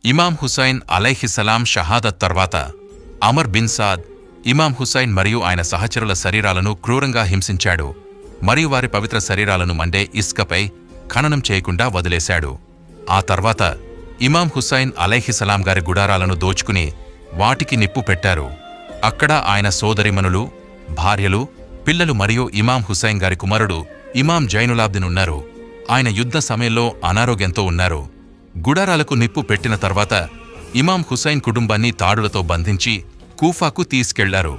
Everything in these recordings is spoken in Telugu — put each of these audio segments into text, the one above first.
ఇమాం హుసైన్ అలైహిస్సలాం షహాదత్ తర్వాత అమర్ బిన్ సాద్ ఇమాం హుసైన్ మరియు ఆయన సహచరుల శరీరాలను క్రూరంగా హింసించాడు మరియు వారి పవిత్ర శరీరాలను మండే ఇసుకపై ఖననం చేయకుండా వదిలేశాడు. ఆ తర్వాత ఇమాం హుసైన్ అలైహిస్సలాం గారి గుడారాలను దోచుకుని వాటికి నిప్పు పెట్టారు. అక్కడ ఆయన సోదరిమణులు, భార్యలు, పిల్లలు మరియు ఇమాం హుసైన్ గారి కుమారుడు ఇమాం జైనులాబ్దిన్ ఉన్నారు. ఆయన యుద్ధ సమయంలో అనారోగ్యంతో ఉన్నారు. గుడారాలకు నిప్పు పెట్టిన తర్వాత ఇమాం హుసైన్ కుటుంబాన్ని తాడులతో బంధించి కూఫాకు తీసుకెళ్లారు.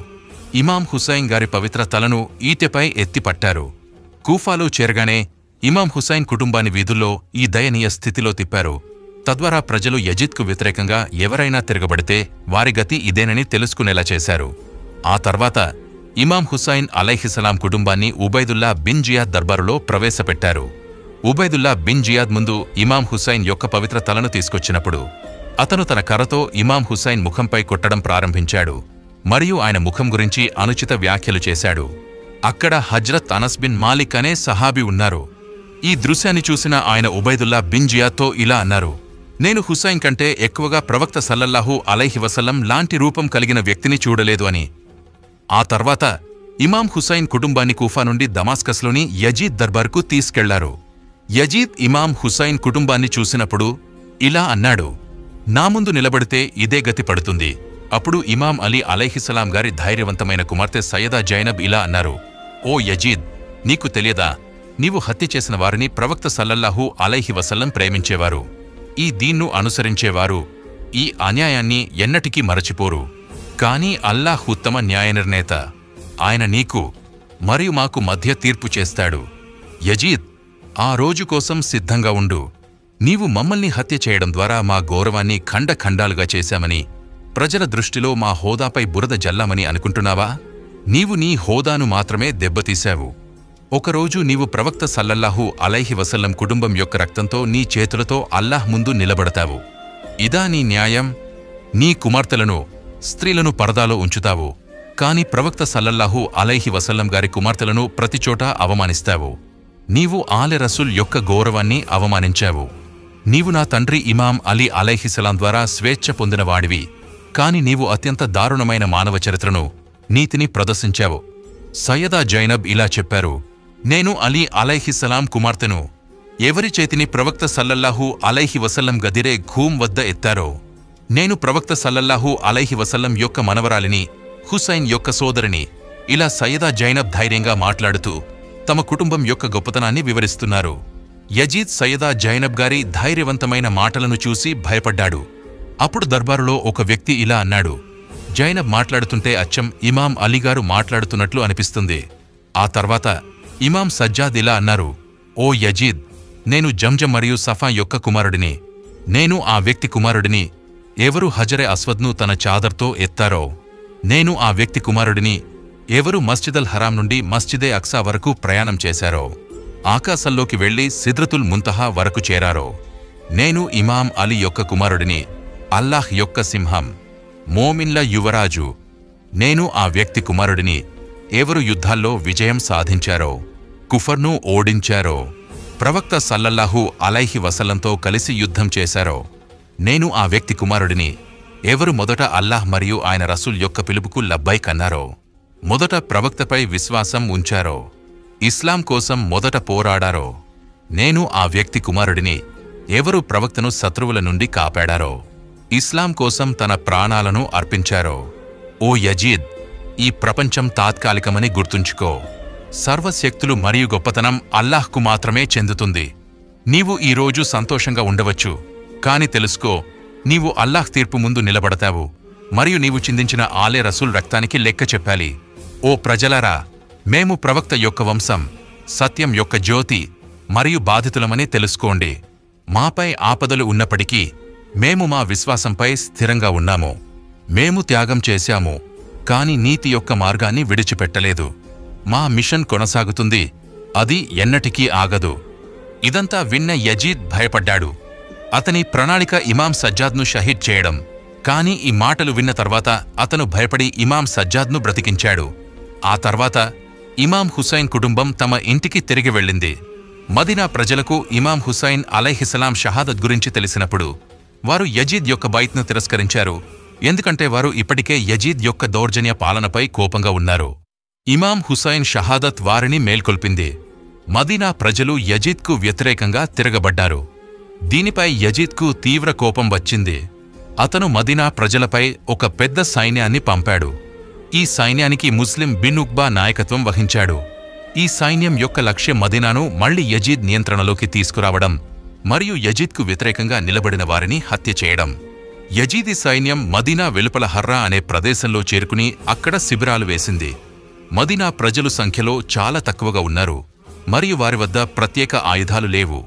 ఇమాం హుసైన్ గారి పవిత్ర తలను ఈటెపై ఎత్తిపట్టారు. కూఫాలో చేరగానే ఇమాం హుసైన్ కుటుంబాన్ని వీధుల్లో ఈ దయనీయ స్థితిలో తిప్పారు. తద్వారా ప్రజలు యజీద్కు వ్యతిరేకంగా ఎవరైనా తిరగబడితే వారి గతి ఇదేనని తెలుసుకునేలా చేశారు. ఆ తర్వాత ఇమాం హుసైన్ అలైహిస్సలాం కుటుంబాన్ని ఉబైదుల్లా బిన్ జియాద్ దర్బారులో ప్రవేశపెట్టారు. ఉబైదుల్లా బిన్ జియాద్ ముందు ఇమాం హుసైన్ యొక్క పవిత్ర తలను తీసుకొచ్చినప్పుడు అతను తన కర్రతో ఇమాం హుసైన్ ముఖంపై కొట్టడం ప్రారంభించాడు మరియు ఆయన ముఖం గురించి అనుచిత వ్యాఖ్యలు చేశాడు. అక్కడ హజ్రత్ అనస్ బిన్ మాలిక్ అనే సహాబీ ఉన్నారు. ఈ దృశ్యాన్ని చూసిన ఆయన ఉబైదుల్లా బిన్ జియాద్తో ఇలా అన్నారు, నేను హుసైన్ కంటే ఎక్కువగా ప్రవక్త సల్లల్లాహు అలైహి వసల్లం లాంటి రూపం కలిగిన వ్యక్తిని చూడలేదు అని. ఆ తర్వాత ఇమాం హుసైన్ కుటుంబాన్ని కూఫా నుండి దమాస్కస్లోని యజీద్ దర్బార్కు తీసుకెళ్లారు. యజీద్ ఇమాం హుసైన్ కుటుంబాన్ని చూసినప్పుడు ఇలా అన్నాడు, నా ముందు నిలబడితే ఇదే గతి పడుతుంది. అప్పుడు ఇమాం అలీ అలైహిస్సలాం గారి ధైర్యవంతమైన కుమార్తె సయ్యదా జైనబ్ ఇలా అన్నారు, ఓ యజీద్, నీకు తెలియదా, నీవు హత్య చేసిన వారిని ప్రవక్త సల్లల్లాహు అలైహి వసల్లం ప్రేమించేవారు. ఈ దీన్ను అనుసరించేవారు ఈ అన్యాయాన్ని ఎన్నటికీ మరచిపోరు. కానీ అల్లాహ్ ఉత్తమ న్యాయనిర్ణేత. ఆయన నీకు మరియు మాకు మధ్య తీర్పు చేస్తాడు. యజీద్, ఆ రోజు కోసం సిద్ధంగా ఉండు. నీవు మమ్మల్ని హత్య చేయడం ద్వారా మా గౌరవాన్ని ఖండఖండాలుగా చేశామని, ప్రజల దృష్టిలో మా హోదాపై బురద జల్లామని అనుకుంటున్నావా? నీవు నీ హోదాను మాత్రమే దెబ్బతీశావు. ఒకరోజు నీవు ప్రవక్త సల్లల్లాహు అలైహి వసల్లం కుటుంబం యొక్క రక్తంతో నీ చేతులతో అల్లాహ్ ముందు నిలబడతావు. ఇదా నీ న్యాయం? నీ కుమార్తెలను, స్త్రీలను పరదాలో ఉంచుతావు, కాని ప్రవక్త సల్లల్లాహు అలైహి వసల్లం గారి కుమార్తెలను ప్రతిచోటా అవమానిస్తావు. నీవు ఆలె రసూల్ యొక్క గౌరవాన్ని అవమానించావు. నీవు నా తండ్రి ఇమాం అలీ అలైహిస్సలాం ద్వారా స్వేచ్ఛ పొందినవాడివి, కాని నీవు అత్యంత దారుణమైన మానవ చరిత్రను, నీతిని ప్రదర్శించావు. సయ్యదా జైనబ్ ఇలా చెప్పారు, నేను అలీ అలైహిస్సలాం కుమార్తెను. ఎవరి చేతిని ప్రవక్త సల్లల్లాహు అలైహి వసల్లం గదిరే ఘూమ్ వద్ద ఎత్తారో, నేను ప్రవక్త సల్లల్లాహు అలైహి వసల్లం యొక్క మనవరాలిని, హుసైన్ యొక్క సోదరిని. ఇలా సయ్యదా జైనబ్ ధైర్యంగా మాట్లాడుతూ తమ కుటుంబం యొక్క గొప్పతనాన్ని వివరిస్తున్నారు. యజీద్ సయ్యదా జైనబ్ గారి ధైర్యవంతమైన మాటలను చూసి భయపడ్డాడు. అప్పుడు దర్బారులో ఒక వ్యక్తి ఇలా అన్నాడు, జైనబ్ మాట్లాడుతుంటే అచ్చం ఇమాం అలీగారు మాట్లాడుతున్నట్లు అనిపిస్తుంది. ఆ తర్వాత ఇమాం సజ్జాద్ ఇలా అన్నారు, ఓ యజీద్, నేను జంజం మరియు సఫా యొక్క కుమారుడిని. నేను ఆ వ్యక్తి కుమారుడిని ఎవరు హజరే అస్వద్ను తన చాదర్తో ఎత్తారో. నేను ఆ వ్యక్తి కుమారుడిని ఎవరు మస్జిదల్ హరాం నుండి మస్జిదే అక్సా వరకు ప్రయాణం చేశారో, ఆకాశంలోకి వెళ్లి సిద్రతుల్ ముంతహా వరకు చేరారో. నేను ఇమాం అలీ యొక్క కుమారుడిని, అల్లాహ్ యొక్క సింహం, మోమిన్ల యువరాజు. నేను ఆ వ్యక్తి కుమారుడిని ఎవరు యుద్ధాల్లో విజయం సాధించారో, కుఫర్ను ఓడించారో, ప్రవక్త సల్లల్లాహు అలైహి వసల్లంతో కలిసి యుద్ధం చేశారో. నేను ఆ వ్యక్తి కుమారుడిని ఎవరు మొదట అల్లాహ్ మరియు ఆయన రసూల్ యొక్క పిలుపుకు లబ్బైక్ అన్నారో, మొదట ప్రవక్తపై విశ్వాసం ఉంచారో, ఇస్లాం కోసం మొదట పోరాడారో. నేను ఆ వ్యక్తి కుమారుడిని ఎవరు ప్రవక్తను శత్రువుల నుండి కాపాడారో, ఇస్లాం కోసం తన ప్రాణాలను అర్పించారో. ఓ యజీద్, ఈ ప్రపంచం తాత్కాలికమని గుర్తుంచుకో. సర్వశక్తులు మరియు గొప్పతనం అల్లాహ్కు మాత్రమే చెందుతుంది. నీవు ఈరోజు సంతోషంగా ఉండవచ్చు, కాని తెలుసుకో, నీవు అల్లాహ్ తీర్పు ముందు నిలబడతావు మరియు నీవు చిందించిన ఆలే రసూల్ రక్తానికి లెక్క చెప్పాలి. ఓ ప్రజలారా, మేము ప్రవక్త యొక్క వంశం, సత్యం యొక్క జ్యోతి మరియు బాధితులమని తెలుసుకోండి. మాపై ఆపదలు ఉన్నప్పటికీ మేము మా విశ్వాసంపై స్థిరంగా ఉన్నాము. మేము త్యాగం చేశాము, కాని నీతి యొక్క మార్గాన్ని విడిచిపెట్టలేదు. మా మిషన్ కొనసాగుతుంది, అది ఎన్నటికీ ఆగదు. ఇదంతా విన్న యజీద్ భయపడ్డాడు. అతని ప్రణాళిక ఇమాం సజ్జాద్ను షహీద్ చేయడం. కాని ఈ మాటలు విన్న తర్వాత అతను భయపడి ఇమాం సజ్జాద్ను బ్రతికించాడు. ఆ తర్వాత ఇమాం హుసైన్ కుటుంబం తమ ఇంటికి తిరిగి వెళ్ళింది. మదీనా ప్రజలకు ఇమాం హుసైన్ అలైహిస్సలాం షహాదత్ గురించి తెలిసినప్పుడు వారు యజీద్ యొక్క బైత్ను తిరస్కరించారు, ఎందుకంటే వారు ఇప్పటికే యజీద్ యొక్క దౌర్జన్య పాలనపై కోపంగా ఉన్నారు. ఇమాం హుసైన్ షహాదత్ వారిని మేల్కొల్పింది. మదీనా ప్రజలు యజీద్కు వ్యతిరేకంగా తిరగబడ్డారు. దీనిపై యజీద్కు తీవ్ర కోపం వచ్చింది. అతను మదీనా ప్రజలపై ఒక పెద్ద సైన్యాన్ని పంపాడు. ఈ సైన్యానికి ముస్లిం బిన్ ఉక్బా నాయకత్వం వహించాడు. ఈ సైన్యం యొక్క లక్ష్యం మదీనాను మళ్లీ యజీద్ నియంత్రణలోకి తీసుకురావడం మరియు యజీద్కు వ్యతిరేకంగా నిలబడిన వారిని హత్య చేయడం. యజీదీ సైన్యం మదీనా వెలుపల హర్రా అనే ప్రదేశంలో చేరుకుని అక్కడ శిబిరాలు వేసింది. మదీనా ప్రజలు సంఖ్యలో చాలా తక్కువగా ఉన్నారు మరియు వారి వద్ద ప్రత్యేక ఆయుధాలు లేవు.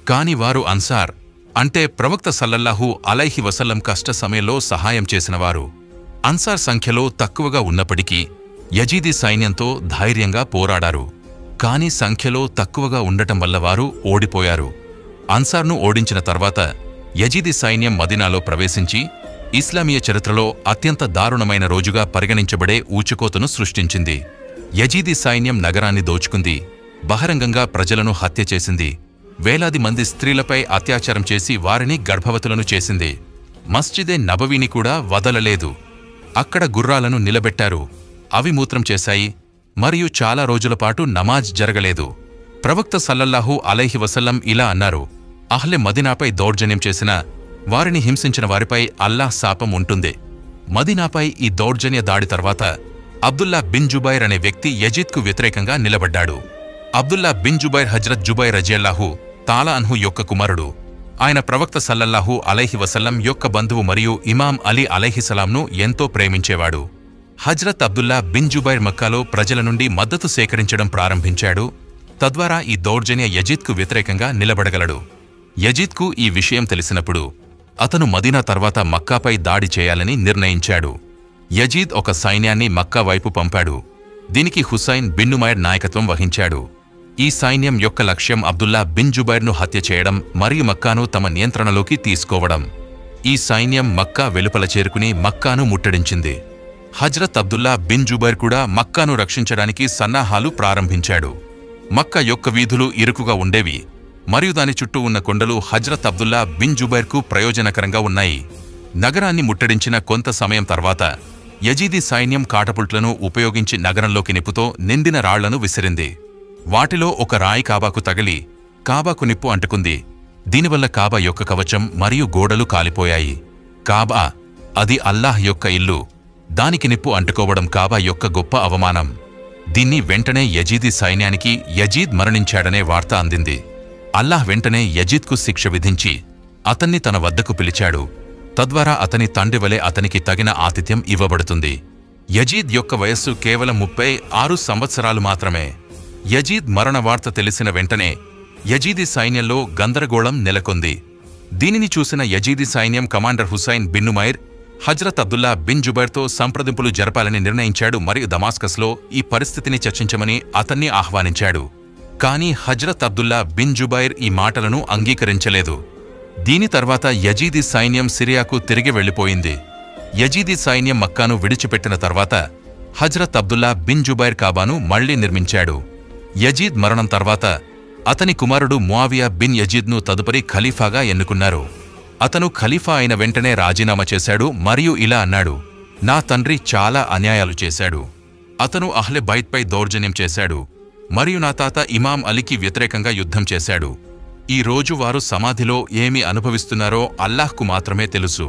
కాని వారు అన్సార్ అంటే ప్రవక్త సల్లల్లాహు అలైహి వసల్లం కష్ట సమయంలో సహాయం చేసినవారు. అన్సార్ సంఖ్యలో తక్కువగా ఉన్నప్పటికీ యజీదీ సైన్యంతో ధైర్యంగా పోరాడారు. కాని సంఖ్యలో తక్కువగా ఉండటం వల్ల వారు ఓడిపోయారు. అన్సార్ను ఓడించిన తర్వాత యజీదీ సైన్యం మదీనాలో ప్రవేశించి ఇస్లామీయ చరిత్రలో అత్యంత దారుణమైన రోజుగా పరిగణించబడే ఊచకోతను సృష్టించింది. యజీదీ సైన్యం నగరాన్ని దోచుకుంది, బహిరంగంగా ప్రజలను హత్య చేసింది, వేలాది మంది స్త్రీలపై అత్యాచారం చేసి వారిని గర్భవతులను చేసింది. మస్జిదే నబవీని కూడా వదలలేదు. అక్కడ గుర్రాలను నిలబెట్టారు, అవి మూత్రం చేశాయి మరియు చాలా రోజులపాటు నమాజ్ జరగలేదు. ప్రవక్త సల్లల్లాహు అలైహి వసల్లం ఇలా అన్నారు, అహ్లె మదీనాపై దౌర్జన్యం చేసిన వారిని హింసించిన వారిపై అల్లాహ్ శాపం ఉంటుంది. మదీనాపై ఈ దౌర్జన్య దాడి తర్వాత అబ్దుల్లా బిన్ జుబైర్ అనే వ్యక్తి యజీద్కు వ్యతిరేకంగా నిలబడ్డాడు. అబ్దుల్లా బిన్ జుబైర్ హజ్రత్ జుబైర్ రజియల్లాహు తాలా అన్హు యొక్క కుమారుడు. ఆయన ప్రవక్త సల్లల్లాహు అలైహి వసల్లం యొక్క బంధువు మరియు ఇమాం అలీ అలైహిస్సలాంను ఎంతో ప్రేమించేవాడు. హజ్రత్ అబ్దుల్లా బిన్ జుబైర్ మక్కాలో ప్రజల నుండి మద్దతు సేకరించడం ప్రారంభించాడు. తద్వారా ఈ దౌర్జన్య యజీద్కు వ్యతిరేకంగా నిలబడగలడు. యజీద్కు ఈ విషయం తెలిసినప్పుడు అతను మదీనా తర్వాత మక్కాపై దాడి చేయాలని నిర్ణయించాడు. యజీద్ ఒక సైన్యాన్ని మక్కా వైపు పంపాడు. దీనికి హుసైన్ బిన్ ఉమైర్ నాయకత్వం వహించాడు. ఈ సైన్యం యొక్క లక్ష్యం అబ్దుల్లా బిన్ జుబైర్ను హత్య చేయడం మరియు మక్కాను తమ నియంత్రణలోకి తీసుకోవడం. ఈ సైన్యం మక్కా వెలుపల చేరుకుని మక్కాను ముట్టడించింది. హజ్రత్ అబ్దుల్లా బిన్ జుబైర్ కూడా మక్కాను రక్షించడానికి సన్నాహాలు ప్రారంభించాడు. మక్కా యొక్క వీధులు ఇరుకుగా ఉండేవి మరియు దాని చుట్టూ ఉన్న కొండలు హజ్రత్ అబ్దుల్లా బిన్ జుబైర్కు ప్రయోజనకరంగా ఉన్నాయి. నగరాన్ని ముట్టడించిన కొంత సమయం తర్వాత యజీదీ సైన్యం కాటపుల్ట్లను ఉపయోగించి నగరంలోకి నిప్పుతో నిండిన రాళ్లను విసిరింది. వాటిలో ఒక రాయి కాబాకు తగిలి కాబాకు నిప్పు అంటుకుంది. దీనివల్ల కాబా యొక్క కవచం మరియు గోడలు కాలిపోయాయి. కాబా అది అల్లాహ్ యొక్క ఇల్లు, దానికి నిప్పు అంటుకోవడం కాబా యొక్క గొప్ప అవమానం. దీన్ని వెంటనే యజీదీ సైన్యానికి యజీద్ మరణించాడనే వార్త అందింది. అల్లాహ్ వెంటనే యజీద్కు శిక్ష విధించి అతన్ని తన వద్దకు పిలిచాడు. తద్వారా అతని తండ్రి వలె అతనికి తగిన ఆతిథ్యం ఇవ్వబడుతుంది. యజీద్ యొక్క వయస్సు కేవలం 36 సంవత్సరాలు మాత్రమే. యజీద్ మరణ వార్త తెలిసిన వెంటనే యజీదీ సైన్యంలో గందరగోళం నెలకొంది. దీనిని చూసిన యజీదీ సైన్యం commander Hussain bin Umair Hazrat Abdullah bin జుబైర్తో సంప్రదింపులు జరపాలని నిర్ణయించాడు మరియు దమాస్కస్లో ఈ పరిస్థితిని చర్చించమని అతన్ని ఆహ్వానించాడు. కానీ హజ్రత్ అబ్దుల్లా బిన్ జుబైర్ ఈ మాటలను అంగీకరించలేదు. దీని తర్వాత యజీదీ సైన్యం సిరియాకు తిరిగి వెళ్లిపోయింది. యజీదీ సైన్యం మక్కాను విడిచిపెట్టిన తర్వాత హజ్రత్ అబ్దుల్లా బిన్ జుబైర్ కాబాను మళ్లీ నిర్మించాడు. యజీద్ మరణం తర్వాత అతని కుమారుడు ముఆవియా బిన్ యజీద్ను తదుపరి ఖలీఫాగా ఎన్నుకున్నారు. అతను ఖలీఫా అయిన వెంటనే రాజీనామా చేశాడు మరియు ఇలా అన్నాడు, నా తండ్రి చాలా అన్యాయాలు చేశాడు. అతను అహ్లె బైత్పై దౌర్జన్యం చేశాడు మరియు నా తాత ఇమాం అలీకి వ్యతిరేకంగా యుద్ధం చేశాడు. ఈ రోజు వారు సమాధిలో ఏమి అనుభవిస్తున్నారో అల్లాహ్కు మాత్రమే తెలుసు.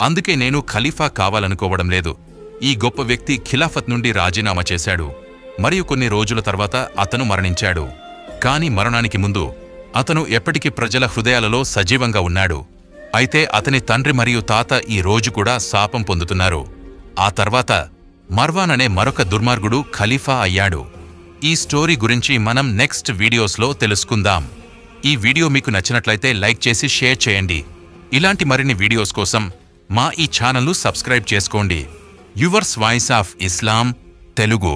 అందుకే నేను ఖలీఫా కావాలనుకోవడం లేదు. ఈ గొప్ప వ్యక్తి ఖిలాఫత్ నుండి రాజీనామా చేశాడు మరియు కొన్ని రోజుల తర్వాత అతను మరణించాడు. కాని మరణానికి ముందు అతను ఎప్పటికీ ప్రజల హృదయాలలో సజీవంగా ఉన్నాడు. అయితే అతని తండ్రి మరియు తాత ఈ రోజు కూడా శాపం పొందుతున్నారు. ఆ తర్వాత మర్వాన్ అనే మరొక దుర్మార్గుడు ఖలీఫా అయ్యాడు. ఈ స్టోరీ గురించి మనం నెక్స్ట్ వీడియోస్లో తెలుసుకుందాం. ఈ వీడియో మీకు నచ్చినట్లయితే లైక్ చేసి షేర్ చేయండి. ఇలాంటి మరిన్ని వీడియోస్ కోసం మా ఈ ఛానల్ను సబ్స్క్రైబ్ చేసుకోండి. Yours voice of Islam Telugu.